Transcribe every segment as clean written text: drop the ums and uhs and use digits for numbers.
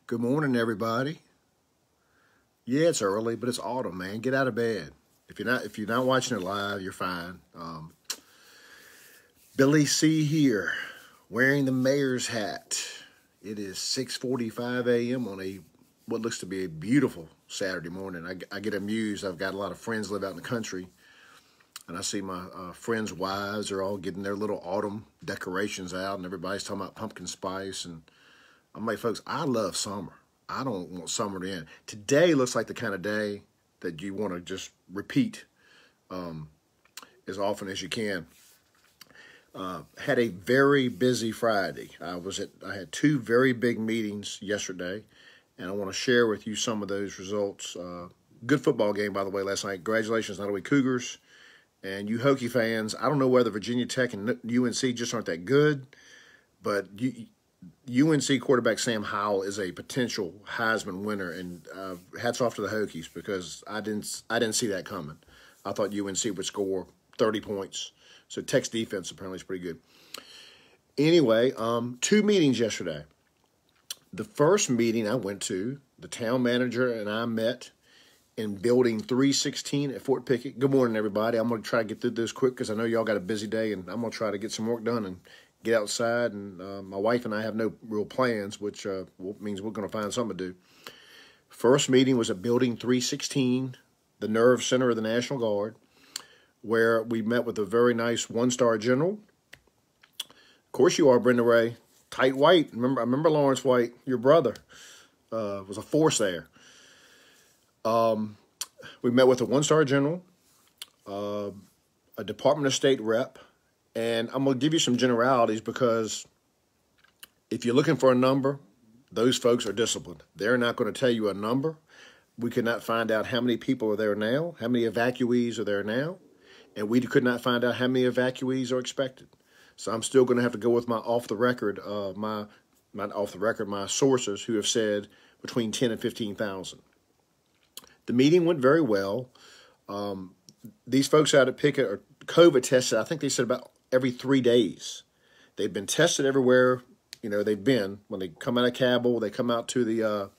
Good morning, everybody. Yeah, it's early, but it's autumn, man. Get out of bed. If you're not watching it live, you're fine. Billy C here, wearing the mayor's hat. It is 6:45 a.m. on what looks to be a beautiful Saturday morning. I get amused. I've got a lot of friends live out in the country, and I see my friends' wives are all getting their little autumn decorations out, and everybody's talking about pumpkin spice. And I'm like, folks, I love summer. I don't want summer to end. Today looks like the kind of day that you want to just repeat as often as you can. Had a very busy Friday. I had two very big meetings yesterday, and I want to share with you some of those results. Good football game, by the way, last night. Congratulations, Nottoway Cougars. And you Hokie fans, I don't know whether Virginia Tech and UNC just aren't that good, but UNC quarterback Sam Howell is a potential Heisman winner, and hats off to the Hokies because I didn't see that coming. I thought UNC would score 30 points. So Tech's defense apparently is pretty good. Anyway, two meetings yesterday. The first meeting I went to, the town manager and I met in Building 316 at Fort Pickett. Good morning, everybody. I'm going to try to get through this quick because I know y'all got a busy day, and I'm going to try to get some work done and get outside. And my wife and I have no real plans, which means we're going to find something to do. First meeting was at Building 316, the nerve center of the National Guard, where we met with a very nice one-star general. Of course you are, Brenda Ray. Tight White. I remember Lawrence White, your brother, was a force there. We met with a one-star general, a Department of State rep, and I'm going to give you some generalities because if you're looking for a number, those folks are disciplined. They're not going to tell you a number. We could not find out how many people are there now, how many evacuees are there now, and we could not find out how many evacuees are expected. So I'm still going to have to go with my off-the-record, my sources who have said between 10 and 15,000. The meeting went very well. These folks out at Pickett are COVID tested. I think they said about every 3 days. They've been tested everywhere, they've been. When they come out of Cabell, they come out to the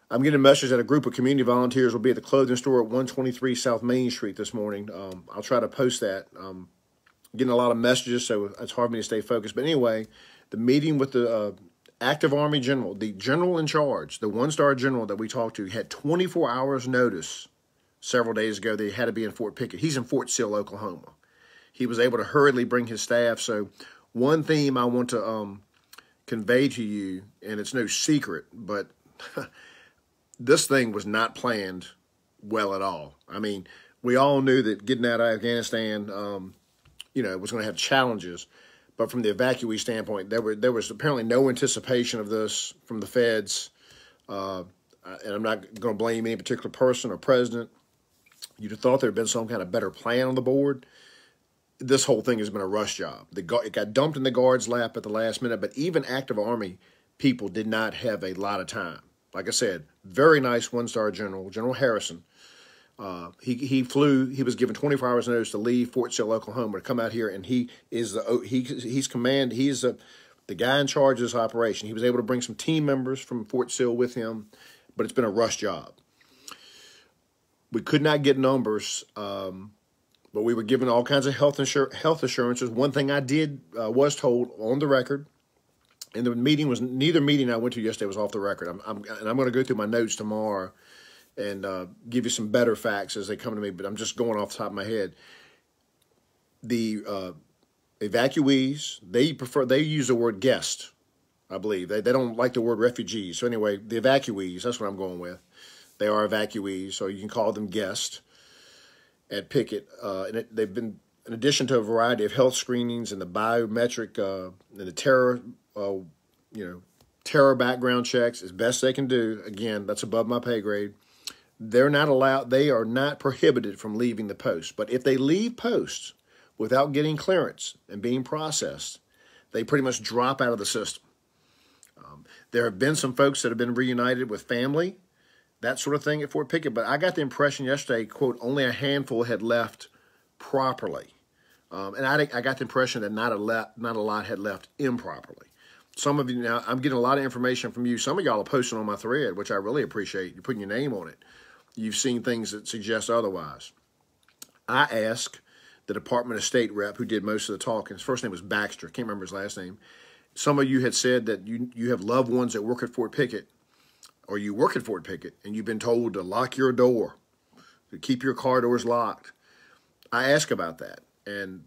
I'm getting a message that a group of community volunteers will be at the clothing store at 123 South Main Street this morning. I'll try to post that. Getting a lot of messages, so it's hard for me to stay focused. But anyway, the meeting with the active Army general, the general in charge, the one-star general that we talked to, had 24 hours notice several days ago that he had to be in Fort Pickett. He's in Fort Sill, Oklahoma. He was able to hurriedly bring his staff. So one theme I want to convey to you, and it's no secret, but this thing was not planned well at all. I mean, we all knew that getting out of Afghanistan, was going to have challenges. But from the evacuee standpoint, there was apparently no anticipation of this from the feds. And I'm not going to blame any particular person or president. You'd have thought there had been some kind of better plan on the board. This whole thing has been a rush job. It got dumped in the Guard's lap at the last minute, but even active Army people did not have a lot of time. Like I said, very nice one-star general, General Harrison. He flew. He was given 24 hours notice to leave Fort Sill, Oklahoma, to come out here, and he is the guy in charge of this operation. He was able to bring some team members from Fort Sill with him, but it's been a rush job. We could not get numbers, but we were given all kinds of health assurances. One thing I was told on the record. And the meeting neither meeting I went to yesterday was off the record. I'm going to go through my notes tomorrow and give you some better facts as they come to me, but I'm just going off the top of my head. The evacuees, they use the word guest, I believe. They don't like the word refugees. So anyway, the evacuees, that's what I'm going with. They are evacuees, so you can call them guests at Pickett. And they've been, in addition to a variety of health screenings and the biometric and the terror background checks as best they can do. Again, that's above my pay grade. They are not prohibited from leaving the post. But if they leave posts without getting clearance and being processed, they pretty much drop out of the system. There have been some folks that have been reunited with family, that sort of thing at Fort Pickett. But I got the impression yesterday, quote, only a handful had left properly. And I got the impression that not a lot had left improperly. some of you now, I'm getting a lot of information from you. Some of y'all are posting on my thread, which I really appreciate. You're putting your name on it. You've seen things that suggest otherwise. I asked the Department of State rep who did most of the talking. His first name was Baxter. Can't remember his last name. Some of you had said that you have loved ones that work at Fort Pickett, or you work at Fort Pickett, and you've been told to lock your door, to keep your car doors locked. I asked about that, and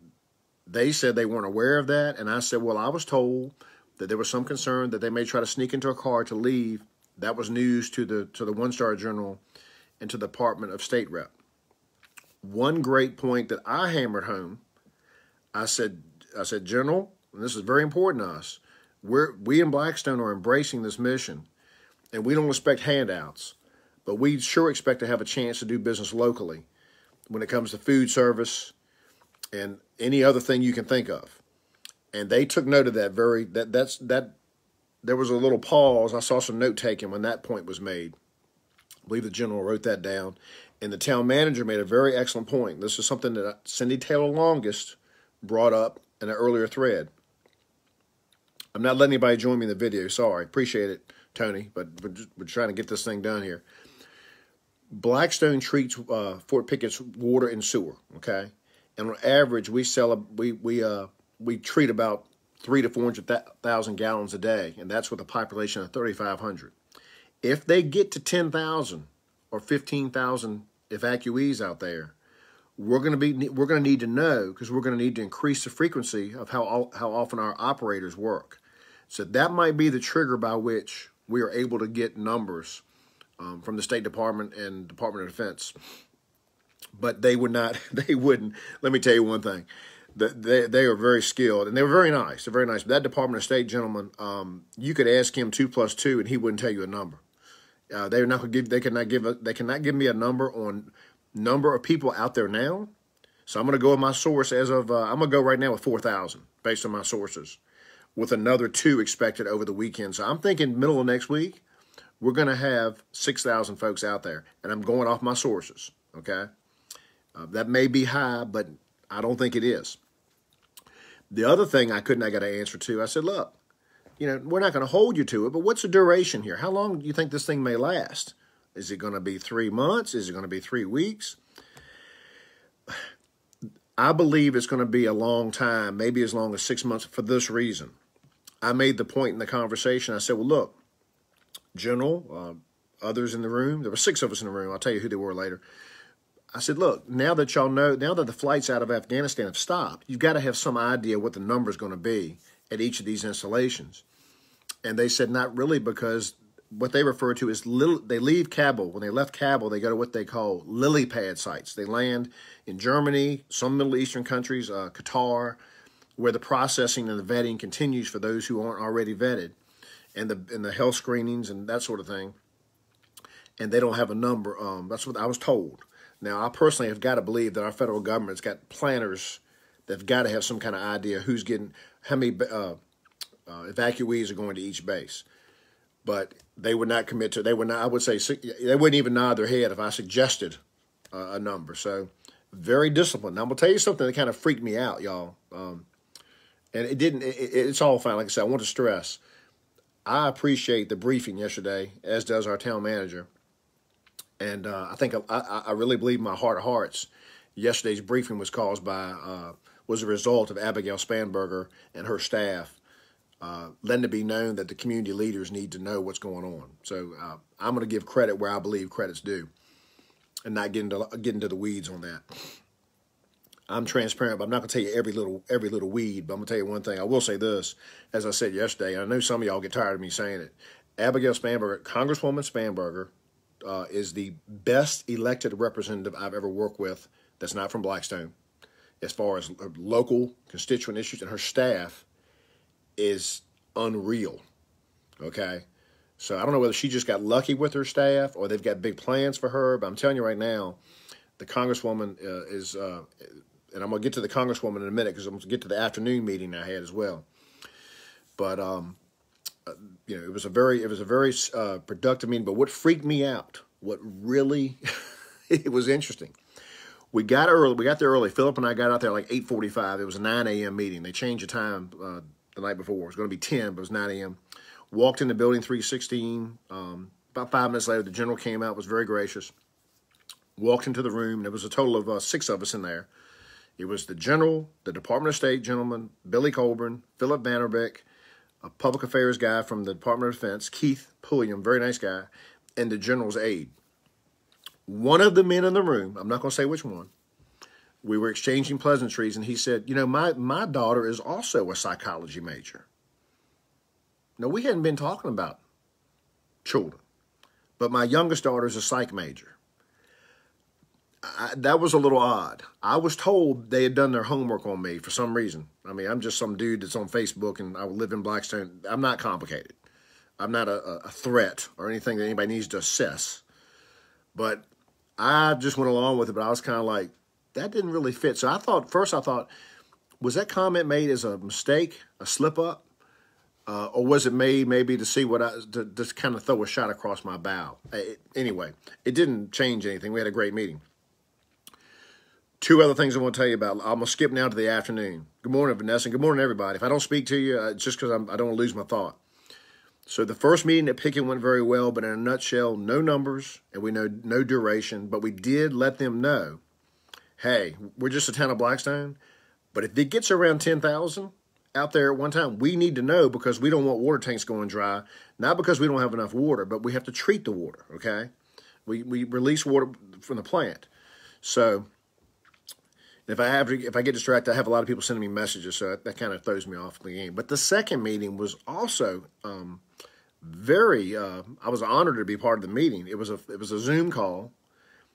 they said they weren't aware of that. And I said, well, I was told that there was some concern that they may try to sneak into a car to leave. That was news to the One-Star Journal and to the Department of State rep. One great point that I hammered home, I said, General, and this is very important to us, we in Blackstone are embracing this mission, and we don't expect handouts, but we sure expect to have a chance to do business locally when it comes to food service and any other thing you can think of. And they took note of that there was a little pause. I saw some note taking when that point was made. I believe the general wrote that down. And the town manager made a very excellent point. This is something that Cindy Taylor Longest brought up in an earlier thread. I'm not letting anybody join me in the video. Sorry. Appreciate it, Tony, but we're trying to get this thing done here. Blackstone treats Fort Pickett's water and sewer, okay? And on average, we treat about 300,000 to 400,000 gallons a day, and that's with a population of 3,500. If they get to 10,000 or 15,000 evacuees out there, we're going to need to know, because we're going to need to increase the frequency of how often our operators work. So that might be the trigger by which we are able to get numbers from the State Department and Department of Defense. But they wouldn't. Let me tell you one thing. They are very skilled, and they were very nice. They're very nice. But that Department of State gentleman, you could ask him 2 + 2, and he wouldn't tell you a number. They're not going to give. They cannot give me a number on number of people out there now. So I'm going to go with my source as of. I'm going to go right now with 4,000 based on my sources, with another 2 expected over the weekend. So I'm thinking middle of next week, we're going to have 6,000 folks out there, and I'm going off my sources. Okay, that may be high, but I don't think it is. The other thing I got an answer to, I said, look, we're not going to hold you to it, but what's the duration here? How long do you think this thing may last? Is it going to be 3 months? Is it going to be 3 weeks? I believe it's going to be a long time, maybe as long as 6 months, for this reason. I made the point in the conversation. I said, well, look, General, others in the room, there were 6 of us in the room. I'll tell you who they were later. I said, look, now that y'all know, now that the flights out of Afghanistan have stopped, you've got to have some idea what the number is going to be at each of these installations. And they said not really, because what they refer to is they leave Kabul. When they left Kabul, they go to what they call lily pad sites. They land in Germany, some Middle Eastern countries, Qatar, where the processing and the vetting continues for those who aren't already vetted, and the health screenings and that sort of thing. And they don't have a number. That's what I was told. Now, I personally have got to believe that our federal government's got planners that've got to have some kind of idea who's getting, how many evacuees are going to each base. But they would not commit to, I would say, they wouldn't even nod their head if I suggested a number. So, very disciplined. Now, I'm going to tell you something that kind of freaked me out, y'all. And it's all fine. Like I said, I want to stress, I appreciate the briefing yesterday, as does our town manager. And I think I really believe in my heart of hearts, yesterday's briefing was was a result of Abigail Spanberger and her staff letting it be known that the community leaders need to know what's going on. So I'm going to give credit where I believe credit's due, and not get into the weeds on that. I'm transparent, but I'm not going to tell you every little weed. But I'm going to tell you one thing. I will say this, as I said yesterday, and I know some of y'all get tired of me saying it. Abigail Spanberger, Congresswoman Spanberger, is the best elected representative I've ever worked with that's not from Blackstone, as far as local constituent issues, and her staff is unreal, okay? So I don't know whether she just got lucky with her staff or they've got big plans for her, but I'm telling you right now, the Congresswoman is, and I'm going to get to the Congresswoman in a minute because I'm going to get to the afternoon meeting I had as well. But, it was a very productive meeting. But what freaked me out, what really, it was interesting. We got there early. Philip and I got out there like 8:45. It was a 9 a.m. meeting. They changed the time the night before. It was going to be 10, but it was 9 a.m. Walked into building 316. About 5 minutes later, the general came out, was very gracious. Walked into the room. There was a total of 6 of us in there. It was the general, the Department of State gentleman, Billy Colburn, Philip Vanderbeck, a public affairs guy from the Department of Defense, Keith Pulliam, very nice guy, and the general's aide. One of the men in the room, I'm not going to say which one, we were exchanging pleasantries, and he said, you know, my daughter is also a psychology major. Now, we hadn't been talking about children, but my youngest daughter is a psych major. That was a little odd. I was told they had done their homework on me for some reason. I mean, I'm just some dude that's on Facebook, and I live in Blackstone. I'm not complicated. I'm not a threat or anything that anybody needs to assess. But I just went along with it, but I was kind of like, that didn't really fit. So first I thought, was that comment made as a mistake, a slip up? Or was it made maybe to see to just kind of throw a shot across my bow? Anyway, it didn't change anything. We had a great meeting. 2 other things I want to tell you about. I'm going to skip now to the afternoon. Good morning, Vanessa. Good morning, everybody. If I don't speak to you, it's just because I don't want to lose my thought. So the first meeting at Pickett went very well, but in a nutshell, no numbers, and we know no duration. But we did let them know, hey, we're just a town of Blackstone, but if it gets around 10,000 out there at one time, we need to know, because we don't want water tanks going dry, not because we don't have enough water, but we have to treat the water, okay? We release water from the plant. So if I get distracted, I have a lot of people sending me messages, so that kind of throws me off the game. But the second meeting was also I was honored to be part of the meeting. It was a Zoom call.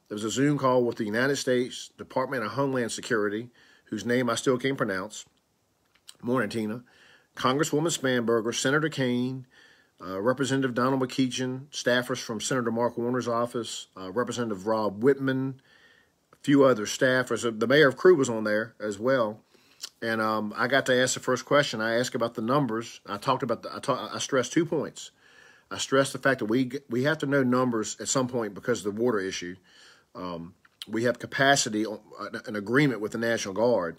It was a Zoom call with the United States Department of Homeland Security, whose name I still can't pronounce. Morning, Tina. Congresswoman Spanberger, Senator Kane, Representative Donald McKeechin, staffers from Senator Mark Warner's office, Representative Rob Whitman, few other staffers. The mayor of Crewe was on there as well. And I got to ask the first question. I asked about the numbers. I stressed 2 points. I stressed the fact that we have to know numbers at some point because of the water issue. We have capacity, an agreement with the National Guard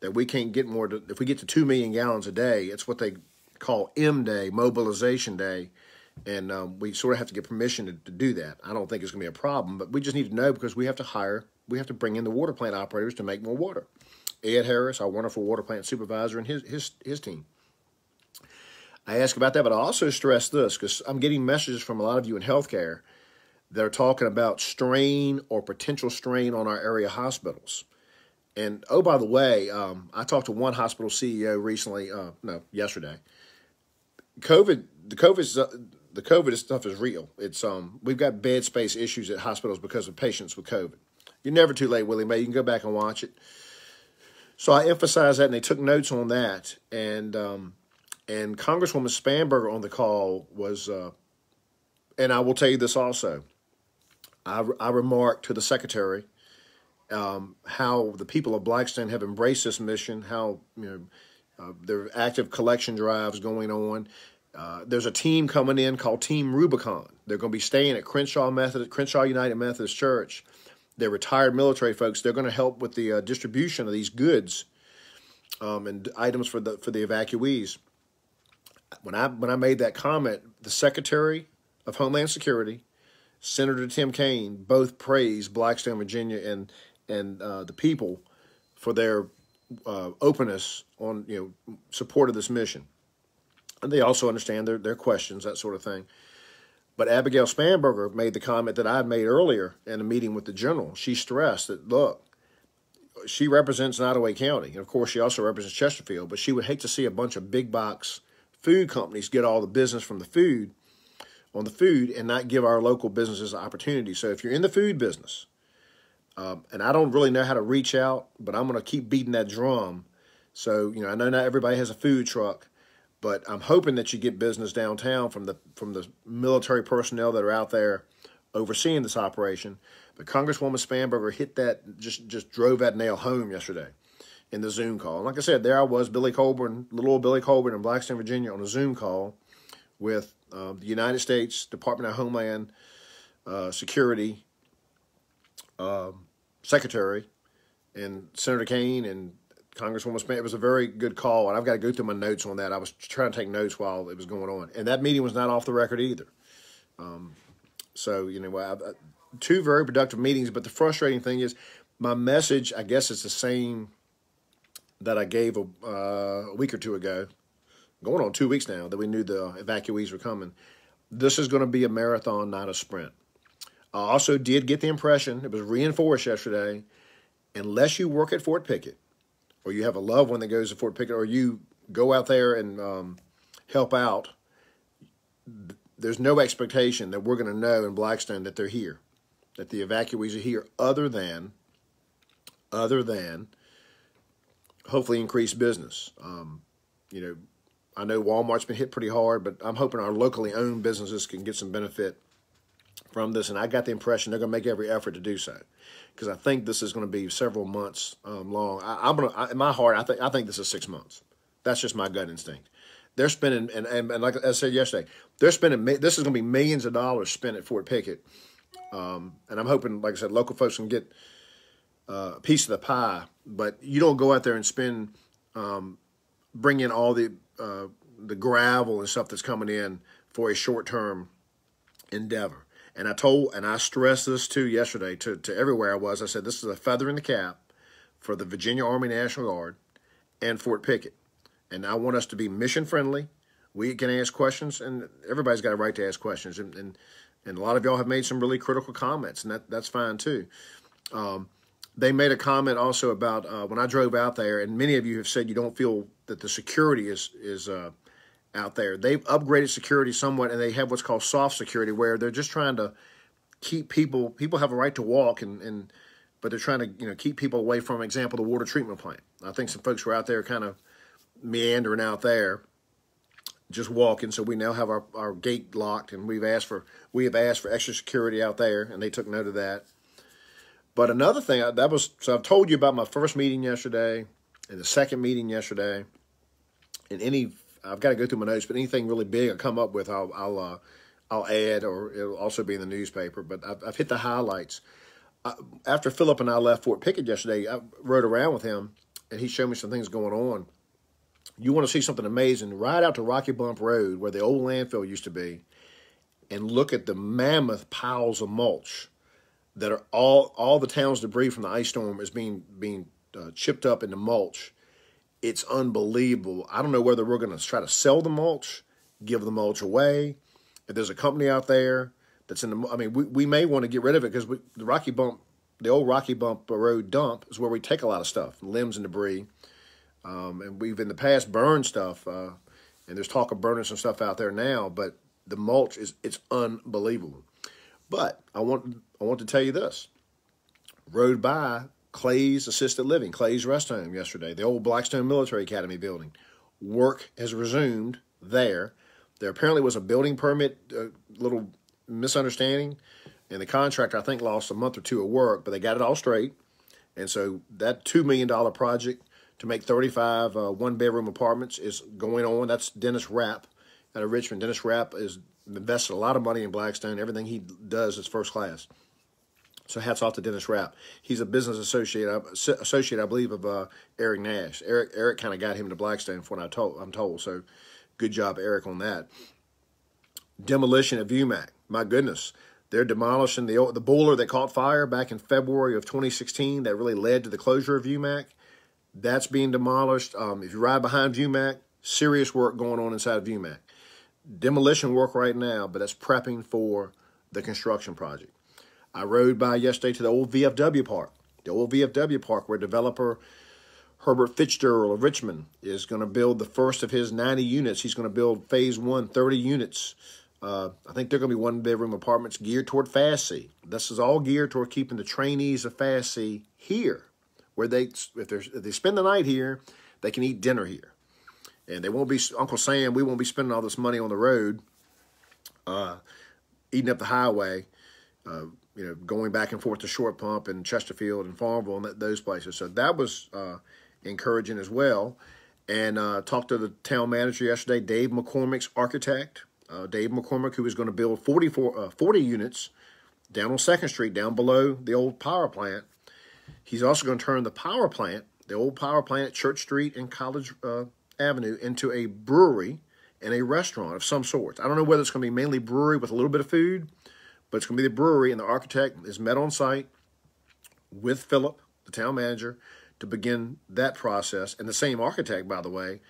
that we can't get more. If we get to 2 million gallons a day, it's what they call M Day, Mobilization Day. And we sort of have to get permission to do that. I don't think it's going to be a problem, but we just need to know, because we have to bring in the water plant operators to make more water. Ed Harris, our wonderful water plant supervisor, and his team. I asked about that, but I also stressed this, because I'm getting messages from a lot of you in healthcare that are talking about strain or potential strain on our area hospitals. And, oh, by the way, I talked to one hospital CEO recently, yesterday. The COVID stuff is real. It's we've got bed space issues at hospitals because of patients with COVID. You're never too late, Willie Mae. You can go back and watch it. So I emphasized that, and they took notes on that. And Congresswoman Spanberger on the call was, and I will tell you this also. I remarked to the secretary how the people of Blackstone have embraced this mission. How there are active collection drives going on. There's a team coming in called Team Rubicon. They're going to be staying at Crenshaw United Methodist Church. They're retired military folks. They're going to help with the distribution of these goods and items for the evacuees. When I made that comment, the Secretary of Homeland Security, Senator Tim Kaine, both praised Blackstone, Virginia, and the people for their openness on support of this mission. And they also understand their questions, that sort of thing. But Abigail Spanberger made the comment that I had made earlier in a meeting with the general. She stressed that, look, she represents Nottoway County. And, of course, she also represents Chesterfield. But she would hate to see a bunch of big box food companies get all the business from the food and not give our local businesses an opportunity. So if you're in the food business, and I don't really know how to reach out, but I'm going to keep beating that drum. So, I know not everybody has a food truck, but I'm hoping that you get business downtown from the military personnel that are out there overseeing this operation. But Congresswoman Spanberger hit that, just drove that nail home yesterday in the Zoom call. And like I said, there I was, little old Billy Colburn in Blackstone, Virginia, on a Zoom call with the United States Department of Homeland Security Secretary and Senator Kane and Congresswoman Spence, it was a very good call, and I've got to go through my notes on that. I was trying to take notes while it was going on, and that meeting was not off the record either. So, you know, two very productive meetings, but the frustrating thing is my message, I guess it's the same that I gave a week or two ago, going on 2 weeks now, that we knew the evacuees were coming. This is going to be a marathon, not a sprint. I also did get the impression, it was reinforced yesterday, unless you work at Fort Pickett, or you have a loved one that goes to Fort Pickett, or you go out there and help out, there's no expectation that we're going to know in Blackstone that they're here, that the evacuees are here, other than hopefully increase business. You know, I know Walmart's been hit pretty hard, but I'm hoping our locally owned businesses can get some benefit from this, and I got the impression they're going to make every effort to do so, because I think this is going to be several months long. In my heart, I think this is 6 months. That's just my gut instinct. They're spending, and like I said yesterday, they're spending. This is going to be millions of dollars spent at Fort Pickett, and I'm hoping, like I said, local folks can get a piece of the pie. But you don't go out there and spend, bring in all the gravel and stuff that's coming in for a short-term endeavor. And I stressed this too yesterday to everywhere I was. I said, this is a feather in the cap for the Virginia Army National Guard and Fort Pickett. And I want us to be mission friendly. We can ask questions, and everybody's got a right to ask questions. And a lot of y'all have made some really critical comments, and that's fine too. They made a comment also about when I drove out there, and many of you have said you don't feel that the security is out there. They've upgraded security somewhat, and they have what's called soft security, where they're just trying to keep people have a right to walk, but they're trying to keep people away from, for example, the water treatment plant. I think some folks were out there kind of meandering out there, just walking. So we now have our gate locked, and we have asked for extra security out there, and they took note of that. But another thing so I've told you about my first meeting yesterday and the second meeting yesterday, and I've got to go through my notes, but anything really big I come up with, I'll add, or it'll also be in the newspaper. But I've hit the highlights. After Philip and I left Fort Pickett yesterday, I rode around with him, and he showed me some things going on. You want to see something amazing, ride out to Rocky Bump Road, where the old landfill used to be, and look at the mammoth piles of mulch that are all the town's debris from the ice storm is being chipped up into mulch. It's unbelievable. I don't know whether we're going to try to sell the mulch, give the mulch away. If there's a company out there that's we may want to get rid of it, because the old Rocky Bump Road dump is where we take a lot of stuff, limbs and debris. And we've in the past burned stuff, and there's talk of burning some stuff out there now, but the mulch it's unbelievable. But I want to tell you this. Rode by Clay's Assisted Living, Clay's Rest Home yesterday, the old Blackstone Military Academy building. Work has resumed there. There apparently was a building permit, little misunderstanding, and the contractor, I think, lost a month or two of work, but they got it all straight. And so that $2 million project to make 35 one-bedroom apartments is going on. That's Dennis Rapp out of Richmond. Dennis Rapp has invested a lot of money in Blackstone. Everything he does is first class. So hats off to Dennis Rapp. He's a business associate, I believe, of Eric Nash. Eric kind of got him to Blackstone, from what I'm told. So good job, Eric, on that. Demolition at VUMAC. My goodness. They're demolishing the boiler that caught fire back in February of 2016 that really led to the closure of VUMAC. That's being demolished. If you ride behind VUMAC, serious work going on inside of VUMAC. Demolition work right now, but that's prepping for the construction project. I rode by yesterday to the old VFW park. The old VFW park where developer Herbert Fitzgerald of Richmond is going to build the first of his 90 units. He's going to build phase 1, 30 units. I think they're going to be one-bedroom apartments geared toward Fast C. This is all geared toward keeping the trainees of Fast C here, where if they spend the night here, they can eat dinner here. And they won't be, Uncle Sam, we won't be spending all this money on the road, eating up the highway, going back and forth to Short Pump and Chesterfield and Farmville and those places. So that was encouraging as well. And talked to the town manager yesterday, Dave McCormick's architect. Dave McCormick, who is going to build 40 units down on 2nd Street, down below the old power plant. He's also going to turn the power plant the old power plant at Church Street and College Avenue, into a brewery and a restaurant of some sort. I don't know whether it's going to be mainly brewery with a little bit of food, but it's going to be the brewery, and the architect is met on site with Philip, the town manager, to begin that process. And the same architect, by the way,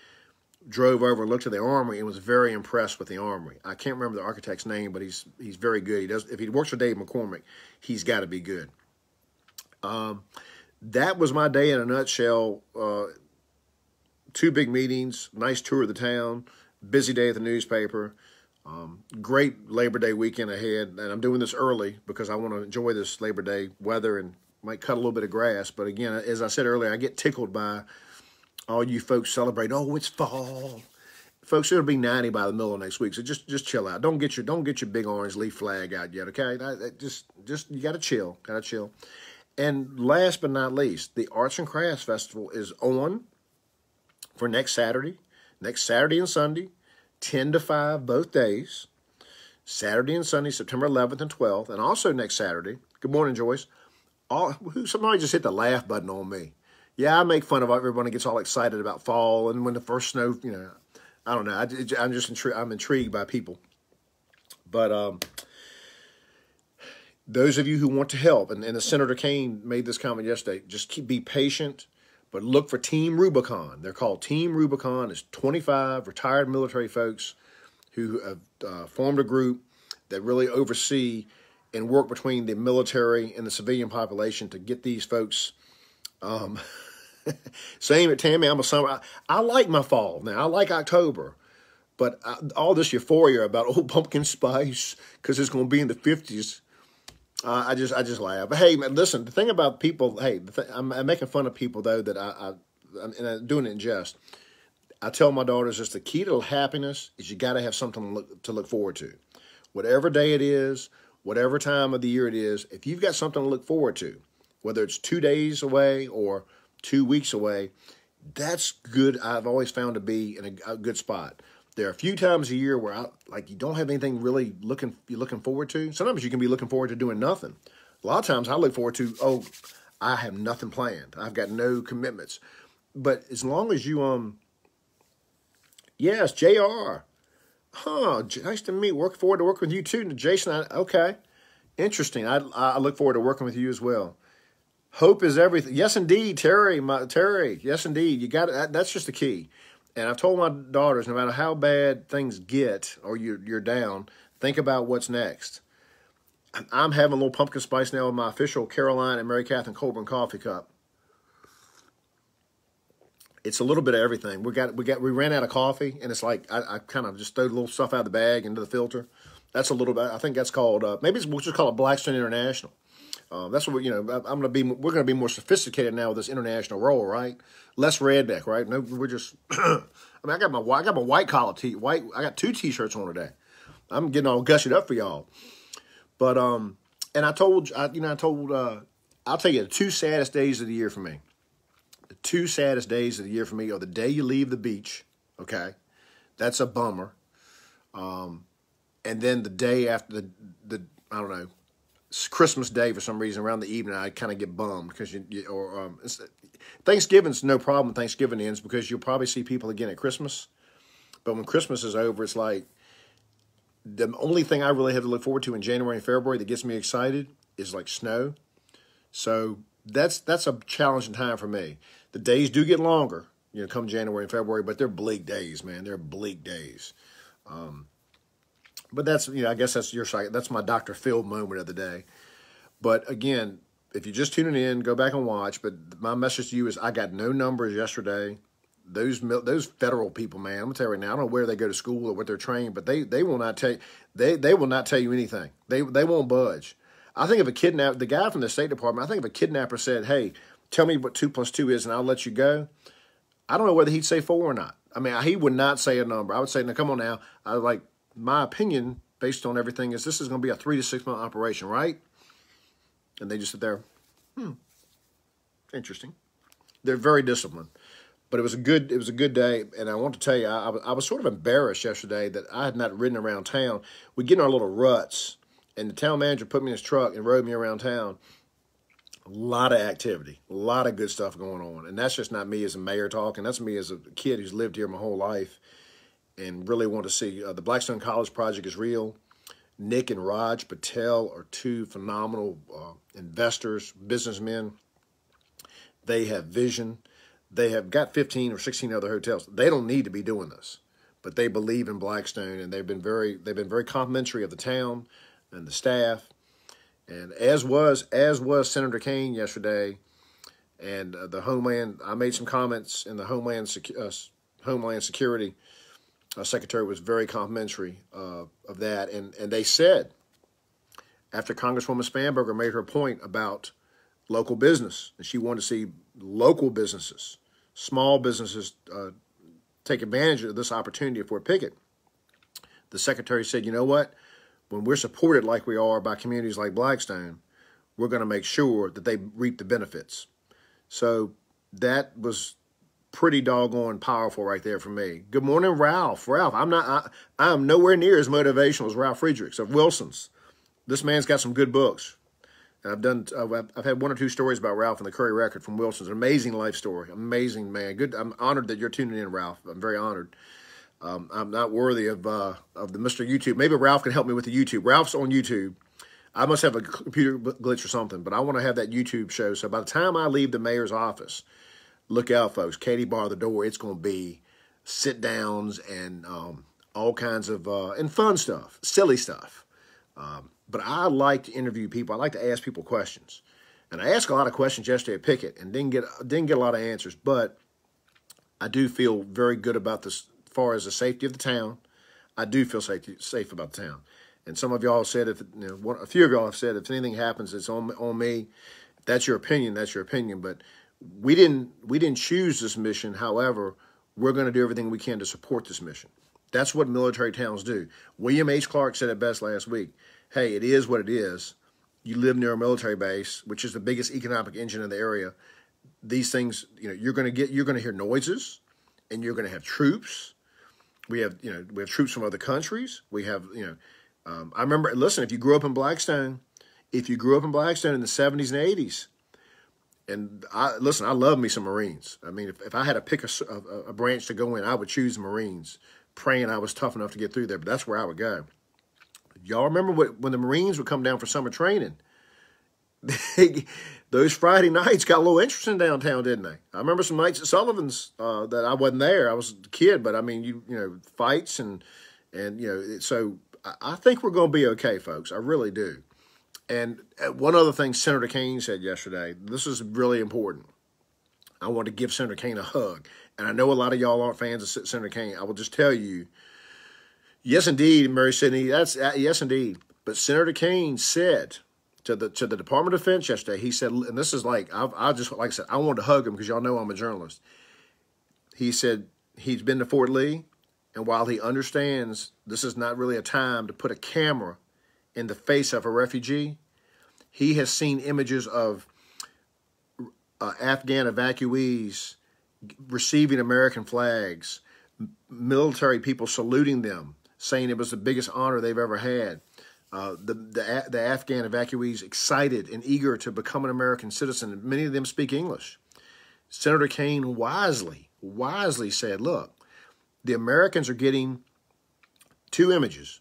drove over and looked at the armory and was very impressed with the armory. I can't remember the architect's name, but he's very good. He does, if he works for Dave McCormick, he's got to be good. That was my day in a nutshell. 2 big meetings, nice tour of the town, busy day at the newspaper, great Labor Day weekend ahead. And I'm doing this early because I want to enjoy this Labor Day weather and might cut a little bit of grass. But again, as I said earlier, I get tickled by all you folks celebrating. Oh, it's fall. Folks, it'll be 90 by the middle of next week. So just chill out. Don't get your big orange leaf flag out yet, okay? Just you got to chill. Got to chill. And last but not least, the Arts and Crafts Festival is on for next Saturday and Sunday, 10 to 5 both days. Saturday and Sunday, September 11th and 12th, and also next Saturday. Good morning, Joyce. Somebody just hit the laugh button on me. Yeah, I make fun of everyone that gets all excited about fall, and when the first snow, I don't know. I'm intrigued by people. But those of you who want to help, and the Senator Kane made this comment yesterday, just be patient, but look for Team Rubicon. They're called Team Rubicon. It's 25 retired military folks who have formed a group that really oversee and work between the military and the civilian population to get these folks. Same at Tammy, I'm a summer. I like my fall. Now, I like October. But all this euphoria about old pumpkin spice because it's going to be in the 50s, I just laugh. But hey, man, listen, the thing about people, I'm making fun of people, though, that I'm doing it in jest. I tell my daughters just the key to happiness is you got to have something to look forward to. Whatever day it is, whatever time of the year it is, if you've got something to look forward to, whether it's 2 days away or 2 weeks away, that's good. I've always found to be in a good spot. There are a few times a year where you don't have anything really you're looking forward to. Sometimes you can be looking forward to doing nothing. A lot of times I look forward to, I have nothing planned. I've got no commitments. But as long as you, yes, JR. Nice to meet. Look forward to working with you too. Jason, okay. Interesting. I look forward to working with you as well. Hope is everything. Yes, indeed, Terry. Terry. Yes, indeed. You got it. That's just the key. And I've told my daughters, no matter how bad things get or you're down, think about what's next. I'm having a little pumpkin spice now in my official Caroline and Mary Catherine Colburn coffee cup. It's a little bit of everything. We ran out of coffee, and it's like I kind of just throw a little stuff out of the bag into the filter. That's a little bit. I think that's called we'll just call it BLACKSTONE International. That's what we're gonna be more sophisticated now with this international role, right? Less redneck, right? No, we're just. I got my white collar I got 2 T-shirts on today. I'm getting all gushed up for y'all. But and I'll tell you the 2 saddest days of the year for me. The 2 saddest days of the year for me are the day you leave the beach. Okay, that's a bummer. And then the day after the I don't know. Christmas Day for some reason around the evening I kind of get bummed because Thanksgiving's no problem when Thanksgiving ends because you'll probably see people again at Christmas. But when Christmas is over, it's like the only thing I really have to look forward to in January and February that gets me excited is like snow. So that's a challenging time for me. The days do get longer, come January and February, but they're bleak days, man. They're bleak days. But that's, I guess that's your side. That's my Dr. Phil moment of the day. But again, if you're just tuning in, go back and watch. But my message to you is I got no numbers yesterday. Those federal people, man, I'm going to tell you right now, I don't know where they go to school or what they're trained, but they will not tell you, they will not tell you anything. They won't budge. I think if the guy from the State Department, I think if a kidnapper said, hey, tell me what 2 + 2 is and I'll let you go, I don't know whether he'd say 4 or not. I mean, he would not say a number. I would say, now, come on now. My opinion, based on everything, is this is going to be a 3 to 6 month operation, right? And they just sit there, interesting. They're very disciplined. But it was a good day, and I want to tell you, I was sort of embarrassed yesterday that I had not ridden around town. We get in our little ruts, and the town manager put me in his truck and rode me around town. A lot of activity, a lot of good stuff going on. And that's just not me as a mayor talking. That's me as a kid who's lived here my whole life and really want to see the Blackstone College project is real. Nick and Raj Patel are two phenomenal investors, businessmen. They have vision. They have got 15 or 16 other hotels. They don't need to be doing this, but they believe in Blackstone, and they've been very complimentary of the town and the staff, and as was Senator Kaine yesterday, and the Homeland. I made some comments, in the Homeland Security Secretary was very complimentary of that, and they said after Congresswoman Spanberger made her point about local business, and she wanted to see local businesses, small businesses, take advantage of this opportunity at Fort Pickett. The Secretary said, you know what? When we're supported like we are by communities like Blackstone, we're going to make sure that they reap the benefits. So that was pretty doggone powerful right there for me. Good morning, Ralph. Ralph, I'm nowhere near as motivational as Ralf Friedrichs of Wilson's. This man's got some good books. And I've had one or two stories about Ralph in the Curry Record from Wilson's. An amazing life story. Amazing man. Good. I'm honored that you're tuning in, Ralph. I'm very honored. I'm not worthy of the Mr. YouTube. Maybe Ralph can help me with the YouTube. Ralph's on YouTube. I must have a computer glitch or something, but I want to have that YouTube show. So by the time I leave the mayor's office, look out, folks. Katie bar the door. It's going to be sit downs and all kinds of and fun stuff, silly stuff. But I like to interview people. I like to ask people questions, and I asked a lot of questions yesterday at Pickett and didn't get a lot of answers. But I do feel very good about this as far as the safety of the town. I do feel safe about the town. And some of y'all have said, a few of y'all have said, if anything happens, it's on me. If that's your opinion. That's your opinion. But we didn't choose this mission. However, we're going to do everything we can to support this mission. That's what military towns do. William H. Clark said it best last week. Hey, it is what it is. You live near a military base, which is the biggest economic engine in the area. These things, you're going to hear noises, and you're going to have troops. We have troops from other countries. We have, I remember, listen, if you grew up in Blackstone in the 70s and 80s, and I love me some Marines. I mean, if I had to pick a branch to go in, I would choose the Marines, praying I was tough enough to get through there, but that's where I would go. Y'all remember when the Marines would come down for summer training? Those Friday nights got a little interesting downtown, didn't they? I remember some nights at Sullivan's that I wasn't there. I was a kid, but I mean, fights and so I think we're going to be okay, folks. I really do. And one other thing Senator Kaine said yesterday, this is really important. I want to give Senator Kaine a hug. And I know a lot of y'all aren't fans of Senator Kaine. I will just tell you, yes, indeed, Mary Sidney, yes, indeed. But Senator Kaine said to the Department of Defense yesterday, he said, and this is like I said, I wanted to hug him because y'all know I'm a journalist. He said he's been to Fort Lee, and while he understands this is not really a time to put a camera in the face of a refugee, he has seen images of Afghan evacuees receiving American flags, military people saluting them, saying it was the biggest honor they've ever had. The Afghan evacuees excited and eager to become an American citizen, and many of them speak English. Senator Kaine wisely said, look, the Americans are getting two images.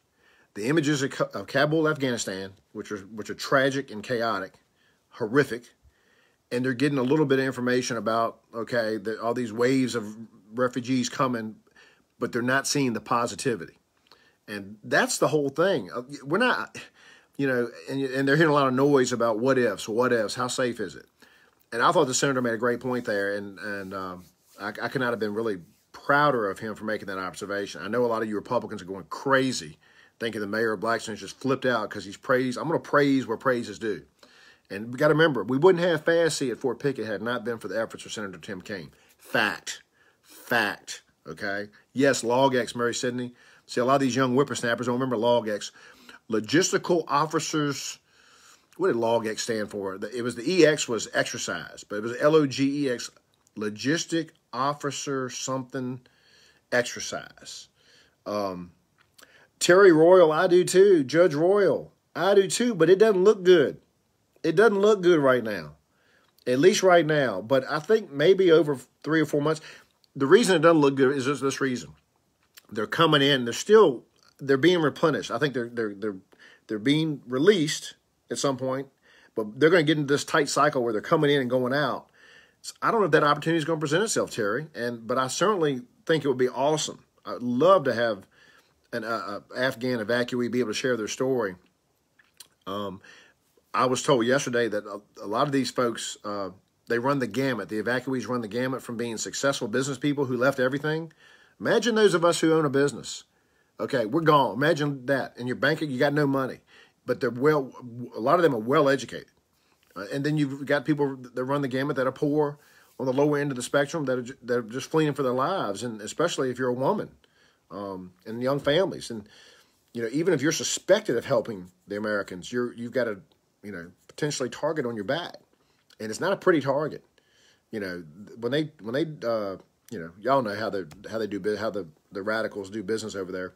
The images of Kabul, Afghanistan, which are tragic and chaotic, horrific, and they're getting a little bit of information about, okay, all these waves of refugees coming, but they're not seeing the positivity. And that's the whole thing. We're not, and they're hearing a lot of noise about what ifs, how safe is it? And I thought the senator made a great point there, and I could not have been really prouder of him for making that observation. I know a lot of you Republicans are going crazy thinking the mayor of Blackstone just flipped out because he's praised. I'm going to praise where praise is due. And we got to remember, we wouldn't have FAST at Fort Pickett had it not been for the efforts of Senator Tim Kaine. Fact. Okay? Yes, LogX, Mary Sidney. See, a lot of these young whippersnappers don't remember LogX. Logistical officers. What did LogX stand for? It was the EX was exercise, but it was LOGEX, logistic officer something exercise. Terry Royal, I do too. Judge Royal, I do too, but it doesn't look good. It doesn't look good right now. at least right now. But I think maybe over 3 or 4 months. The reason it doesn't look good is just this reason. They're coming in. They're being replenished. I think they're being released at some point, but they're going to get into this tight cycle where they're coming in and going out. So I don't know if that opportunity is going to present itself, Terry. But I certainly think it would be awesome. I'd love to have an Afghan evacuee be able to share their story. I was told yesterday that a lot of these folks, they run the gamut. The evacuees run the gamut from being successful business people who left everything. Imagine those of us who own a business. Okay, we're gone. Imagine that. In your bank, you got no money. But a lot of them are well educated. And then you've got people that run the gamut that are poor on the lower end of the spectrum that are just fleeing for their lives, and especially if you're a woman and young families. And, even if you're suspected of helping the Americans, you've got a, potentially target on your back. And it's not a pretty target. When they y'all know how the radicals do business over there.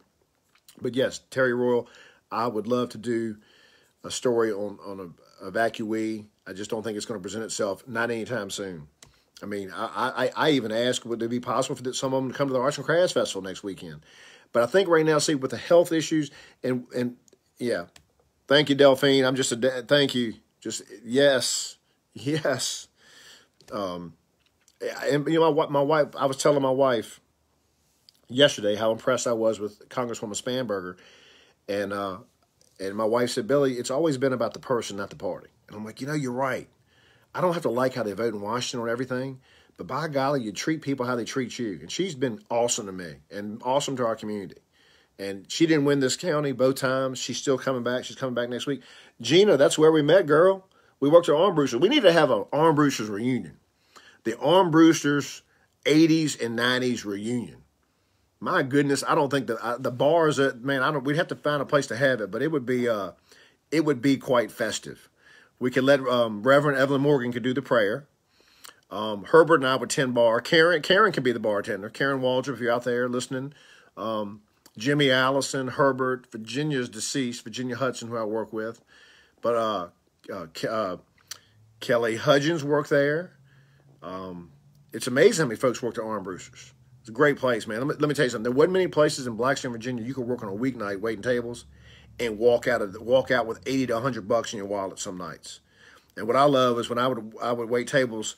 But yes, Terry Royal, I would love to do a story on an evacuee. I just don't think it's going to present itself, not anytime soon. I mean, I even asked, would it be possible for some of them to come to the Arts and Crafts Festival next weekend? But I think right now, see, with the health issues, and yeah, thank you, Delphine. I'm just thank you. Just, yes. And my wife, I was telling my wife yesterday how impressed I was with Congresswoman Spanberger. And my wife said, Billy, it's always been about the person, not the party. And I'm like, you're right. I don't have to like how they vote in Washington or everything, but by golly, you treat people how they treat you. And she's been awesome to me and awesome to our community. And she didn't win this county both times. She's still coming back. She's coming back next week. Gina, that's where we met, girl. We worked at Armbruster. We need to have an Armbrusters reunion. The Armbrusters 80s and 90s reunion. My goodness, I don't think that the bars we'd have to find a place to have it, but it would be quite festive. We could let Reverend Evelyn Morgan could do the prayer. Herbert and I would tend bar. Karen could be the bartender. Karen Waldrop, if you're out there listening. Jimmy Allison, Herbert, Virginia's deceased, Virginia Hudson, who I work with. But Kelly Hudgens worked there. It's amazing how many folks worked at Armbrusters. It's a great place, man. Let me tell you something. There wasn't many places in Blackstone, Virginia you could work on a weeknight waiting tables and walk out with $80 to $100 in your wallet some nights. And what I love is when I would wait tables,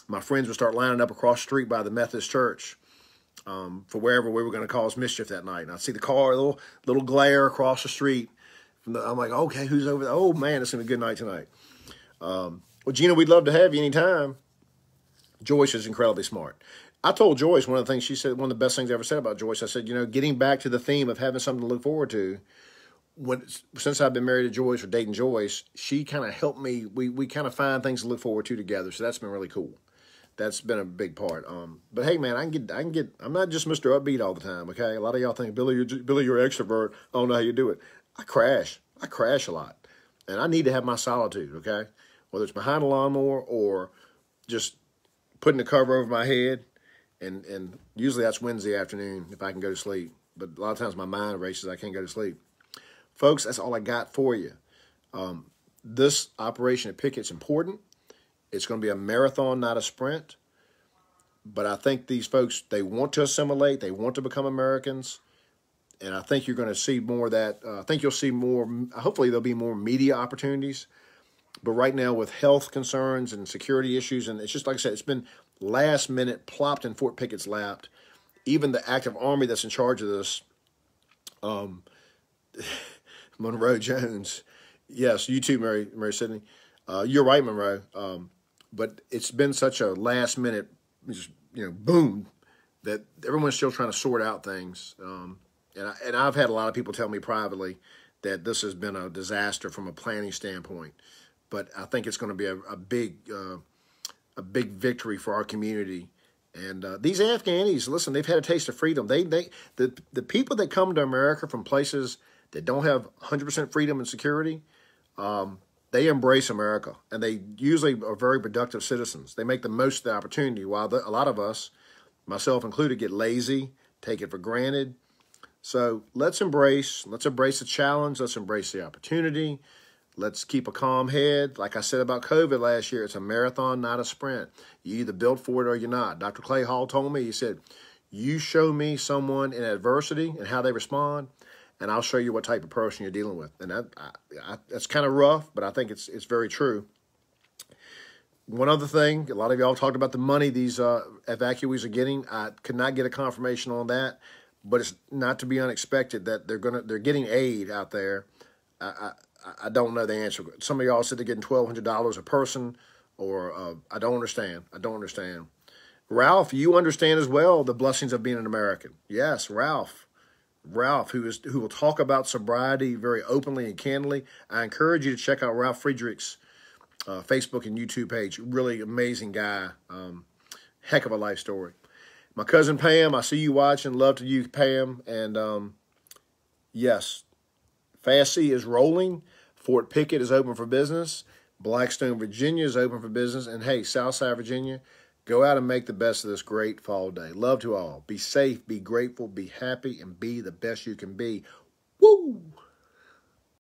my friends would start lining up across the street by the Methodist Church for wherever we were going to cause mischief that night. And I'd see the car, little glare across the street. I'm like, okay, who's over there? Oh, man, it's going to be a good night tonight. Well, Gina, we'd love to have you anytime. Joyce is incredibly smart. I told Joyce one of the things she said, one of the best things I ever said about Joyce, I said, getting back to the theme of having something to look forward to, since I've been married to Joyce or dating Joyce, she kind of helped me. We kind of find things to look forward to together. So that's been really cool. That's been a big part. But hey, man, I can get. I'm not just Mr. Upbeat all the time. Okay, a lot of y'all think Billy, you're an extrovert. I don't know how you do it. I crash a lot, and I need to have my solitude. Okay, whether it's behind a lawnmower or just putting the cover over my head, and usually that's Wednesday afternoon if I can go to sleep. But a lot of times my mind races. I can't go to sleep. Folks, that's all I got for you. This operation at Pickett's important. It's going to be a marathon, not a sprint. But I think these folks, they want to assimilate. They want to become Americans. And I think you're going to see more of that. I think you'll see more. Hopefully, there'll be more media opportunities. But right now, with health concerns and security issues, and it's just like I said, it's been last minute plopped in Fort Pickett's lap. Even the active army that's in charge of this, Monroe Jones. Yes, you too, Mary Sidney. You're right, Monroe. But it's been such a last minute, boom, that everyone's still trying to sort out things. And I've had a lot of people tell me privately that this has been a disaster from a planning standpoint. But I think it's going to be a big victory for our community. And these Afghanis, listen, they've had a taste of freedom. The people that come to America from places that don't have 100% freedom and security, they embrace America, and they usually are very productive citizens. They make the most of the opportunity, while a lot of us, myself included, get lazy, take it for granted. So let's embrace the challenge. Let's embrace the opportunity. Let's keep a calm head. Like I said about COVID last year, it's a marathon, not a sprint. You either built for it or you're not. Dr. Clay Hall told me, he said, you show me someone in adversity and how they respond, and I'll show you what type of person you're dealing with. And that's kind of rough, but I think it's very true. One other thing, a lot of y'all talked about the money these evacuees are getting. I could not get a confirmation on that, but it's not to be unexpected that they're getting aid out there. I don't know the answer. Some of y'all said they're getting $1,200 a person, or I don't understand. I don't understand. Ralph, you understand as well the blessings of being an American. Yes, Ralph, who will talk about sobriety very openly and candidly. I encourage you to check out Ralf Friedrichs' Facebook and YouTube page. Really amazing guy. Heck of a life story. My cousin Pam, I see you watching. Love to you, Pam. And yes, Fast C is rolling. Fort Pickett is open for business. Blackstone, Virginia is open for business. And hey, Southside Virginia, go out and make the best of this great fall day. Love to all. Be safe, be grateful, be happy, and be the best you can be. Woo!